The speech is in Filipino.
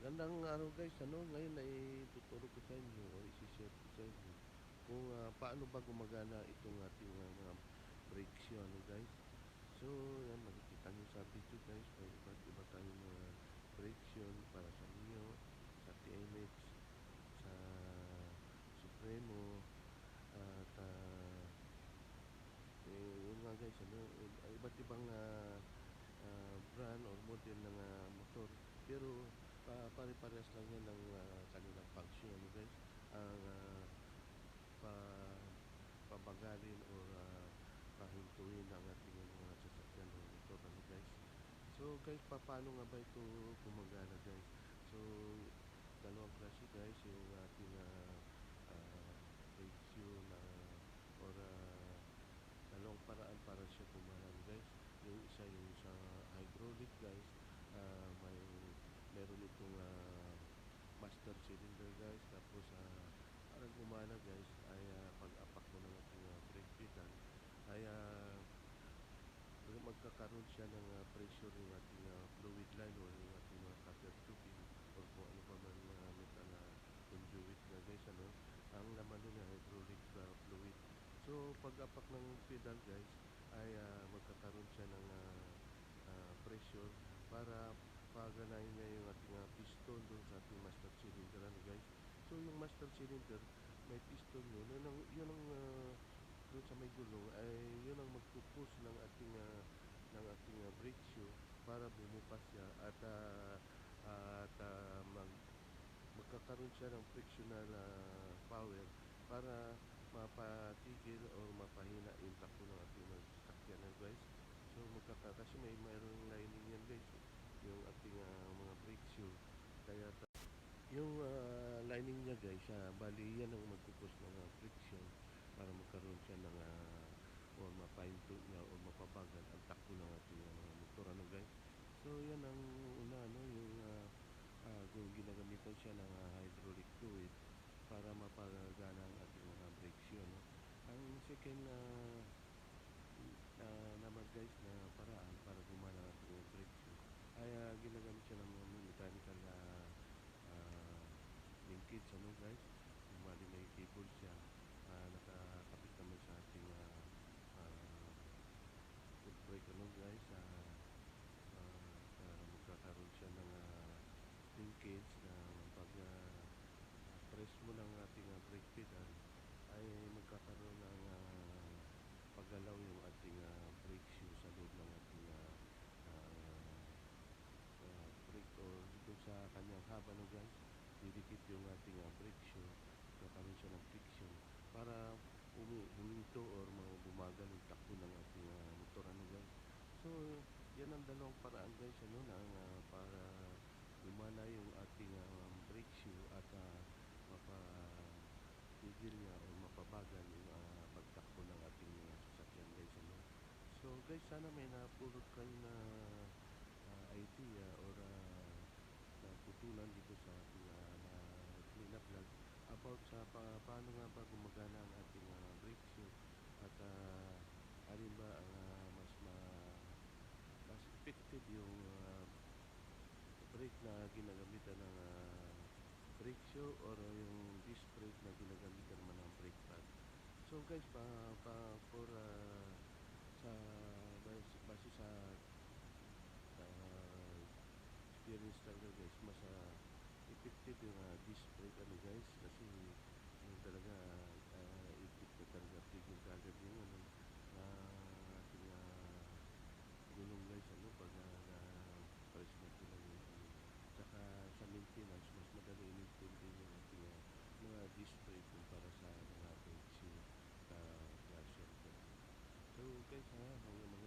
Magandang araw guys, ngayon ay tuturo ko sa inyo o isi-share ko sa inyo kung paano ba gumagana itong ating mga brakes yun, guys. So, yan, makikita nyo sa video guys, may iba't iba tayong mga brakes yun para sa Mio, sa TMX, sa Supremo, at yun nga guys, iba't ibang brand or model ng motor. Pero pare-parehas lang yan ng kanilang function, guys. Ang pa pabagalin or pahintuin ang ating mga sasakyan o motor, guys. So guys, paano nga ba ito gumagana, guys? So dalawang klase guys, yung ating friction or dalawang paraan para siya gumana, guys. Yung isa yung sa hydraulic, guys. Meron itong master cylinder, guys. Tapos para gumana, guys, ay pag-apak mo ng ating brake pedal ay magkakaroon siya ng pressure yung ating fluid line or yung ating cover tubing or kung ano pa man metal na conduit na, guys, ang laman nun ay hydraulic fluid. So pag-apak ng pedal, guys, ay magkakaroon siya ng pressure para paganahin niya yung ating piston doon sa ating master cylinder, guys. So yung master cylinder may piston yun ang doon sa may gulong ay yun ang magpupus ng ating brake shoe para bumupas siya at magkakaroon siya ng frictional power para mapatigil o mapahina yung takbo ng ating mga sasakyan, guys. So kasi mayroong lining yan, guys, yung ating mga brake shoe. Kaya yung lining niya, guys, bali yan ang magpupus ng friction para magkaroon siya ng or mapahinto niya o mapabagal ang takbo ng ating mga motor, guys. So yan ang una, yung kung ginagamitan siya ng hydraulic fluid para mapagana ang ating mga brake shoe, Ang second naman, guys, na paraan para gumana ang ating brake shoe ay ginagamit siya ng mga mechanical linkage, guys. Kung bali may cable siya, nakakabit naman sa ating foot brake, guys, magkakaroon siya ng linkage na pag press mo ng ating brake pedal ay magkakaroon ng paggalaw yung ating brake shoe sa loob ng ating brake or dito sa kanyang haba, guys. Didikit yung ating brake shoe, magkakaroon siya ng friction para huminto or bumagal yung takbo ng ating motor, guys. So yan ang dalawang paraan, guys, para gumana yung ating brake shoe at mapatigil niya o mapabagal yung pagtakbo ng ating sasakyan, guys, So guys, sana may napulot kayo na idea or naputulan dito sa ating na vlog about sa paano nga ba gumagana ang ating brake shoe at alin ba ang mas effective yung brake na ginagamitan ng brake shoe or yung disc brake na ginagamitan naman ng brake pad. So guys, for sa base sa experience talaga, guys, mas effective yung disc brake, guys, kasi yung talaga ikot na talaga, tigil kagad yung ating gulong, guys, pag press mo sila yung tsaka sa maintenance mas madali i-maintain din yung ating mga disc brake kumpara sa mga brake shoe klaseng, guys. So guys, hanggang